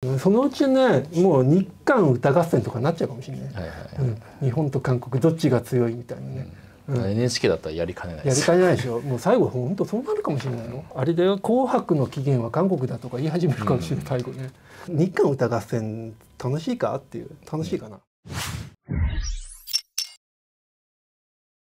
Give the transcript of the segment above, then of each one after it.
そのうちね、もう日韓歌合戦とかになっちゃうかもしれない。はいはいはい。日本と韓国どっちが強いみたいなね。NHK だったらやりかねないでやりす。かねないでしょ。もう最後本当そうなるかもしれないの。あれで紅白の起源は韓国だとか言い始めるかもしれない、最後ね。日韓歌合戦楽しいかっていう、楽しいかな。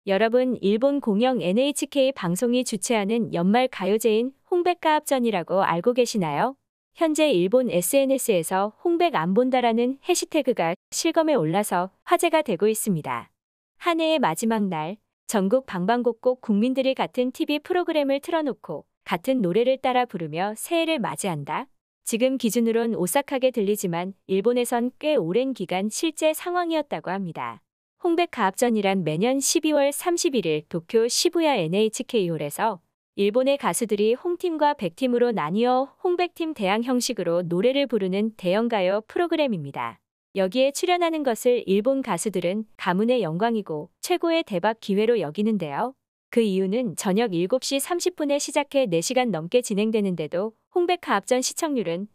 여러분, 일본 공영 NHK 방송이 주최하는 연말 가요제인 홍백가합전이라고 알고 계시나요? 현재 일본 SNS에서 홍백 안 본다라는 해시태그가 실검에 올라서 화제가 되고 있습니다. 한 해의 마지막 날, 전국 방방곡곡 국민들이 같은 TV 프로그램을 틀어놓고 같은 노래를 따라 부르며 새해를 맞이한다. 지금 기준으론 오싹하게 들리지만 일본에선 꽤 오랜 기간 실제 상황이었다고 합니다. 홍백가합전이란 매년 12월 31일 도쿄 시부야 NHK홀에서 일본의 가수들이 홈팀과 백팀으로 나뉘어 홍백팀 대항 형식으로 노래를 부르는 대형가요 프로그램입니다. 여기에 출연하는 것을 일본 가수들은 가문의 영광이고 최고의 대박 기회로 여기는데요. 그 이유는 저녁 7시 30분에 시작해 4시간 넘게 진행되는데도 홍백가합전 시청률은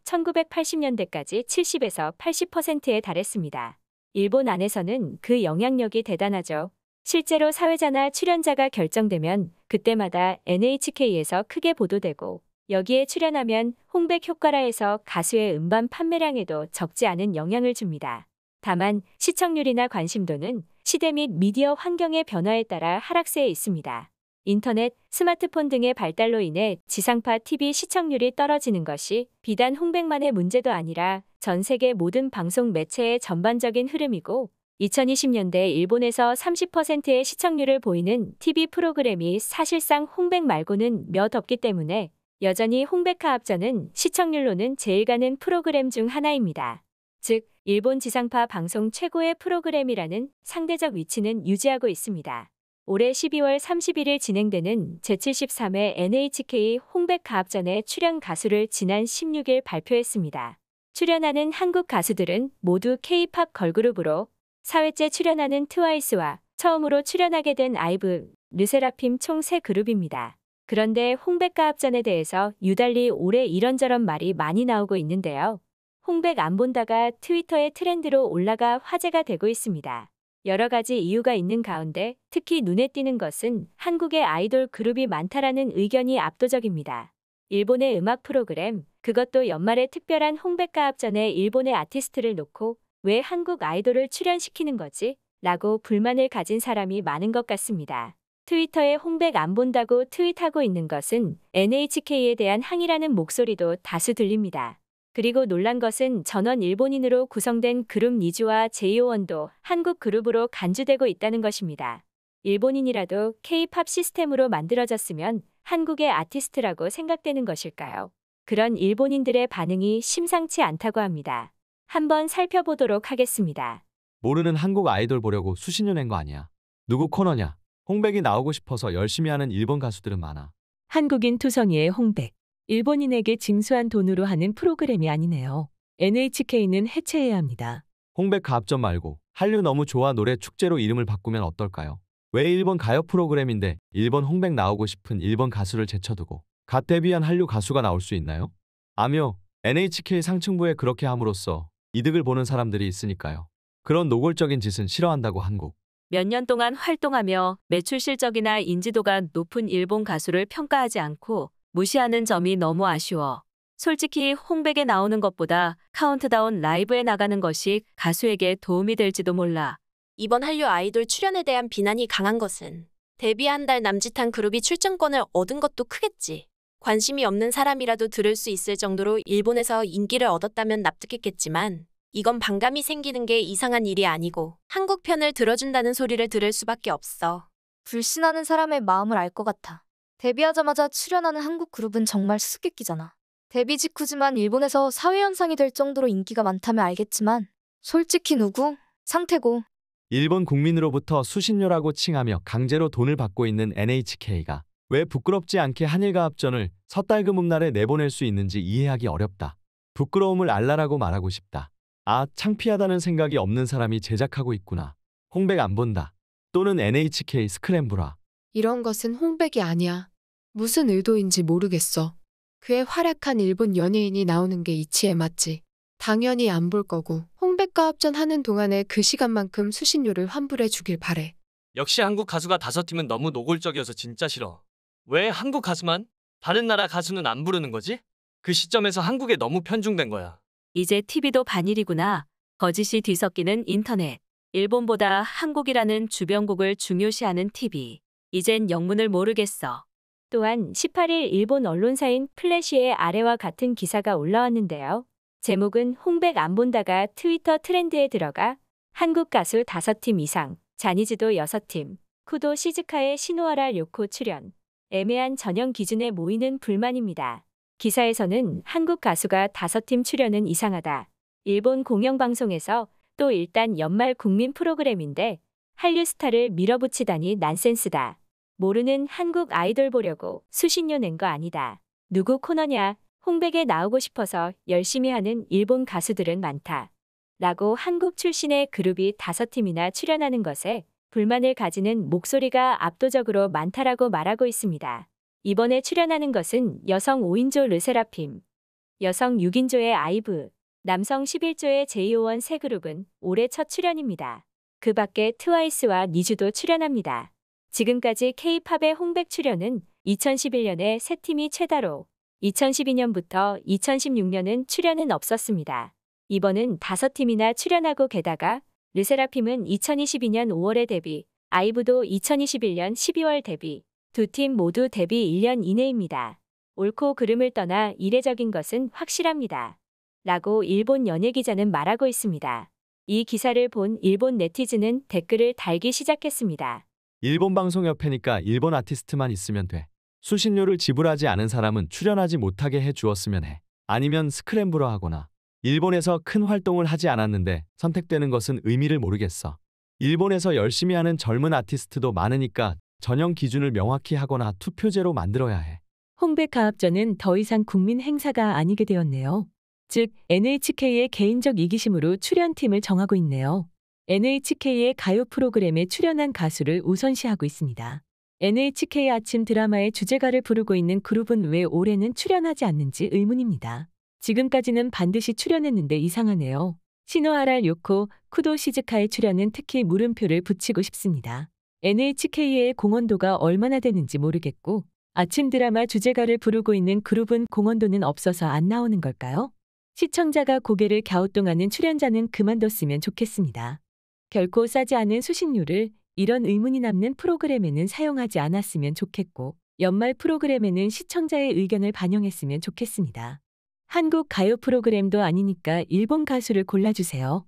1980년대까지 70에서 80%에 달했습니다. 일본 안에서는 그 영향력이 대단하죠. 실제로 사회자나 출연자가 결정되면 그때마다 NHK에서 크게 보도되고 여기에 출연하면 홍백 효과라 해서 가수의 음반 판매량에도 적지 않은 영향을 줍니다. 다만 시청률이나 관심도는 시대 및 미디어 환경의 변화에 따라 하락세에 있습니다. 인터넷, 스마트폰 등의 발달로 인해 지상파 TV 시청률이 떨어지는 것이 비단 홍백만의 문제도 아니라 전 세계 모든 방송 매체의 전반적인 흐름이고 2020년대 일본에서 30%의 시청률을 보이는 TV 프로그램이 사실상 홍백 말고는 몇 없기 때문에 여전히 홍백가합전은 시청률로는 제일 가는 프로그램 중 하나입니다. 즉, 일본 지상파 방송 최고의 프로그램이라는 상대적 위치는 유지하고 있습니다. 올해 12월 31일 진행되는 제73회 NHK 홍백가합전의 출연 가수를 지난 16일 발표했습니다. 출연하는 한국 가수들은 모두 K-팝 걸그룹으로 4회째 출연하는 트와이스와 처음으로 출연하게 된 아이브, 르세라핌 총 3그룹입니다. 그런데 홍백가합전에 대해서 유달리 올해 이런저런 말이 많이 나오고 있는데요. 홍백 안 본다가 트위터의 트렌드로 올라가 화제가 되고 있습니다. 여러 가지 이유가 있는 가운데 특히 눈에 띄는 것은 한국의 아이돌 그룹이 많다라는 의견이 압도적입니다. 일본의 음악 프로그램, 그것도 연말에 특별한 홍백가합전에 일본의 아티스트를 놓고 왜 한국 아이돌을 출연시키는 거지? 라고 불만을 가진 사람이 많은 것 같습니다. 트위터에 홍백 안 본다고 트윗하고 있는 것은 NHK에 대한 항의라는 목소리도 다수 들립니다. 그리고 놀란 것은 전원 일본인으로 구성된 그룹 니즈와 제이오원도 한국 그룹으로 간주되고 있다는 것입니다. 일본인이라도 K-팝 시스템으로 만들어졌으면 한국의 아티스트라고 생각되는 것일까요? 그런 일본인들의 반응이 심상치 않다고 합니다. 한번 살펴보도록 하겠습니다. 모르는 한국 아이돌 보려고 수십 년 낸 거 아니야. 누구 코너냐? 홍백이 나오고 싶어서 열심히 하는 일본 가수들은 많아. 한국인 투성이의 홍백. 일본인에게 징수한 돈으로 하는 프로그램이 아니네요. NHK는 해체해야 합니다. 홍백 가합전 말고 한류 너무 좋아 노래 축제로 이름을 바꾸면 어떨까요? 왜 일본 가요 프로그램인데 일본 홍백 나오고 싶은 일본 가수를 제쳐두고 갓 데뷔한 한류 가수가 나올 수 있나요? 아며 NHK 상층부에 그렇게 함으로써 이득을 보는 사람들이 있으니까요. 그런 노골적인 짓은 싫어한다고 한국. 몇 년 동안 활동하며 매출 실적이나 인지도가 높은 일본 가수를 평가하지 않고 무시하는 점이 너무 아쉬워. 솔직히 홍백에 나오는 것보다 카운트다운 라이브에 나가는 것이 가수에게 도움이 될지도 몰라. 이번 한류 아이돌 출연에 대한 비난이 강한 것은 데뷔 한 달 남짓한 그룹이 출전권을 얻은 것도 크겠지. 관심이 없는 사람이라도 들을 수 있을 정도로 일본에서 인기를 얻었다면 납득했겠지만 이건 반감이 생기는 게 이상한 일이 아니고 한국 편을 들어준다는 소리를 들을 수밖에 없어. 불신하는 사람의 마음을 알 것 같아. 데뷔하자마자 출연하는 한국 그룹은 정말 수수께끼잖아. 데뷔 직후지만 일본에서 사회현상이 될 정도로 인기가 많다면 알겠지만 솔직히 누구? 상태고. 일본 국민으로부터 수신료라고 칭하며 강제로 돈을 받고 있는 NHK가 왜 부끄럽지 않게 한일가합전을 섣달금음날에 내보낼 수 있는지 이해하기 어렵다. 부끄러움을 알라라고 말하고 싶다. 아, 창피하다는 생각이 없는 사람이 제작하고 있구나. 홍백 안 본다. 또는 NHK 스크램블화. 이런 것은 홍백이 아니야. 무슨 의도인지 모르겠어. 그의 활약한 일본 연예인이 나오는 게 이치에 맞지. 당연히 안 볼 거고 홍백과 합전하는 동안에 그 시간만큼 수신료를 환불해 주길 바래. 역시 한국 가수가 5팀은 너무 노골적이어서 진짜 싫어. 왜 한국 가수만? 다른 나라 가수는 안 부르는 거지? 그 시점에서 한국에 너무 편중된 거야. 이제 TV도 반일이구나. 거짓이 뒤섞이는 인터넷. 일본보다 한국이라는 주변국을 중요시하는 TV. 이젠 영문을 모르겠어. 또한 18일 일본 언론사인 플래시의 아래와 같은 기사가 올라왔는데요. 제목은 홍백 안 본다가 트위터 트렌드에 들어가 한국 가수 5팀 이상, 자니즈도 6팀, 쿠도 시즈카의 시노하라 료코 출연. 애매한 전형 기준에 모이는 불만입니다. 기사에서는 한국 가수가 5팀 출연은 이상하다. 일본 공영방송에서 또 일단 연말 국민 프로그램인데 한류 스타를 밀어붙이다니 난센스다. 모르는 한국 아이돌 보려고 수신료 낸 거 아니다. 누구 코너냐? 홍백에 나오고 싶어서 열심히 하는 일본 가수들은 많다. 라고 한국 출신의 그룹이 5팀이나 출연하는 것에 불만을 가지는 목소리가 압도적으로 많다라고 말하고 있습니다. 이번에 출연하는 것은 여성 5인조 르세라핌, 여성 6인조의 아이브, 남성 11조의 JO1 세 그룹은 올해 첫 출연입니다. 그 밖에 트와이스와 니쥬도 출연합니다. 지금까지 K-팝의 홍백 출연은 2011년에 3팀이 최다로, 2012년부터 2016년은 출연은 없었습니다. 이번은 5팀이나 출연하고 게다가 르세라핌은 2022년 5월에 데뷔, 아이브도 2021년 12월 데뷔, 두 팀 모두 데뷔 1년 이내입니다. 옳고 그름을 떠나 이례적인 것은 확실합니다. 라고 일본 연예기자는 말하고 있습니다. 이 기사를 본 일본 네티즌은 댓글을 달기 시작했습니다. 일본 방송협회니까 일본 아티스트만 있으면 돼. 수신료를 지불하지 않은 사람은 출연하지 못하게 해 주었으면 해. 아니면 스크램블러 하거나. 일본에서 큰 활동을 하지 않았는데 선택되는 것은 의미를 모르겠어. 일본에서 열심히 하는 젊은 아티스트도 많으니까 전형 기준을 명확히 하거나 투표제로 만들어야 해. 홍백 가합전은 더 이상 국민 행사가 아니게 되었네요. 즉 NHK의 개인적 이기심으로 출연팀을 정하고 있네요. NHK의 가요 프로그램에 출연한 가수를 우선시하고 있습니다. NHK 아침 드라마의 주제가를 부르고 있는 그룹은 왜 올해는 출연하지 않는지 의문입니다. 지금까지는 반드시 출연했는데 이상하네요. 시노하라 요코, 쿠도 시즈카의 출연은 특히 물음표를 붙이고 싶습니다. NHK의 공헌도가 얼마나 되는지 모르겠고 아침 드라마 주제가를 부르고 있는 그룹은 공헌도는 없어서 안 나오는 걸까요? 시청자가 고개를 갸우뚱하는 출연자는 그만뒀으면 좋겠습니다. 결코 싸지 않은 수신료를 이런 의문이 남는 프로그램에는 사용하지 않았으면 좋겠고 연말 프로그램에는 시청자의 의견을 반영했으면 좋겠습니다. 한국 가요 프로그램도 아니니까 일본 가수를 골라주세요.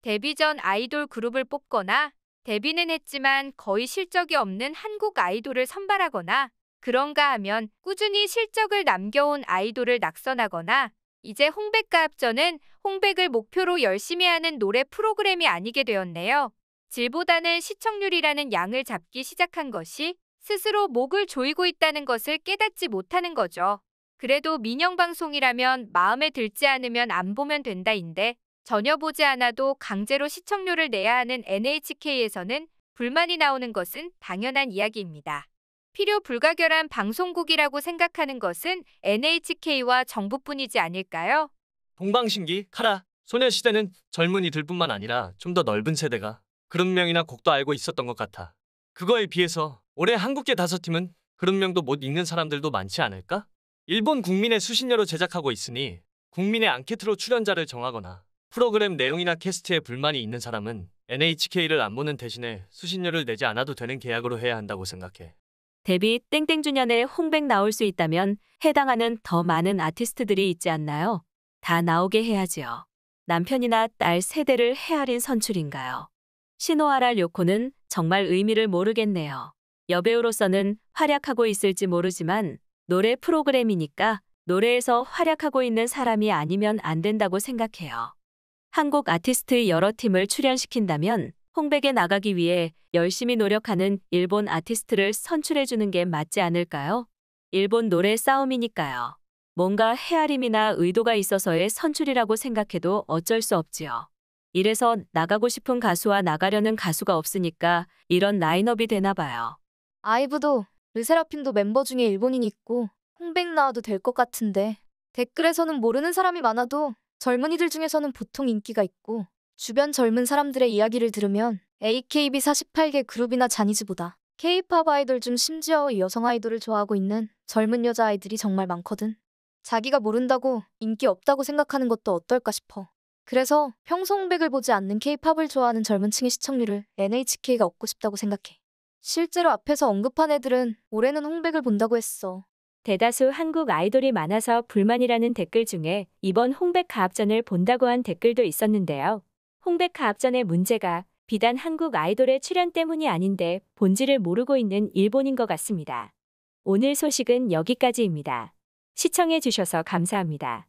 데뷔 전 아이돌 그룹을 뽑거나 데뷔는 했지만 거의 실적이 없는 한국 아이돌을 선발하거나 그런가 하면 꾸준히 실적을 남겨온 아이돌을 낙선하거나 이제 홍백과 합전은 홍백을 목표로 열심히 하는 노래 프로그램이 아니게 되었네요. 질보다는 시청률이라는 양을 잡기 시작한 것이 스스로 목을 조이고 있다는 것을 깨닫지 못하는 거죠. 그래도 민영방송이라면 마음에 들지 않으면 안 보면 된다인데 전혀 보지 않아도 강제로 시청료를 내야 하는 NHK에서는 불만이 나오는 것은 당연한 이야기입니다. 필요 불가결한 방송국이라고 생각하는 것은 NHK와 정부뿐이지 않을까요? 동방신기, 카라, 소녀시대는 젊은이들뿐만 아니라 좀 더 넓은 세대가 그룹명이나 곡도 알고 있었던 것 같아. 그거에 비해서 올해 한국계 5팀은 그룹명도 못 읽는 사람들도 많지 않을까? 일본 국민의 수신료로 제작하고 있으니 국민의 앙케트로 출연자를 정하거나 프로그램 내용이나 캐스트에 불만이 있는 사람은 NHK를 안 보는 대신에 수신료를 내지 않아도 되는 계약으로 해야 한다고 생각해. 데뷔 땡땡주년에 홍백 나올 수 있다면 해당하는 더 많은 아티스트들이 있지 않나요? 다 나오게 해야지요. 남편이나 딸 세대를 헤아린 선출인가요? 시노하라 료코는 정말 의미를 모르겠네요. 여배우로서는 활약하고 있을지 모르지만 노래 프로그램이니까 노래에서 활약하고 있는 사람이 아니면 안 된다고 생각해요. 한국 아티스트 여러 팀을 출연시킨다면 홍백에 나가기 위해 열심히 노력하는 일본 아티스트를 선출해주는 게 맞지 않을까요? 일본 노래 싸움이니까요. 뭔가 헤아림이나 의도가 있어서의 선출이라고 생각해도 어쩔 수 없지요. 이래서 나가고 싶은 가수와 나가려는 가수가 없으니까 이런 라인업이 되나 봐요. 아이브도 르세라핌도 멤버 중에 일본인 있고 홍백 나와도 될 것 같은데 댓글에서는 모르는 사람이 많아도 젊은이들 중에서는 보통 인기가 있고 주변 젊은 사람들의 이야기를 들으면 AKB 48개 그룹이나 자니즈보다 K-팝 아이돌 중 심지어 여성 아이돌을 좋아하고 있는 젊은 여자아이들이 정말 많거든. 자기가 모른다고 인기 없다고 생각하는 것도 어떨까 싶어. 그래서 평소 홍백을 보지 않는 K-팝을 좋아하는 젊은 층의 시청률을 NHK가 얻고 싶다고 생각해. 실제로 앞에서 언급한 애들은 올해는 홍백을 본다고 했어. 대다수 한국 아이돌이 많아서 불만이라는 댓글 중에 이번 홍백 가합전을 본다고 한 댓글도 있었는데요. 홍백 가합전의 문제가 비단 한국 아이돌의 출연 때문이 아닌데 본질을 모르고 있는 일본인 것 같습니다. 오늘 소식은 여기까지입니다. 시청해 주셔서 감사합니다.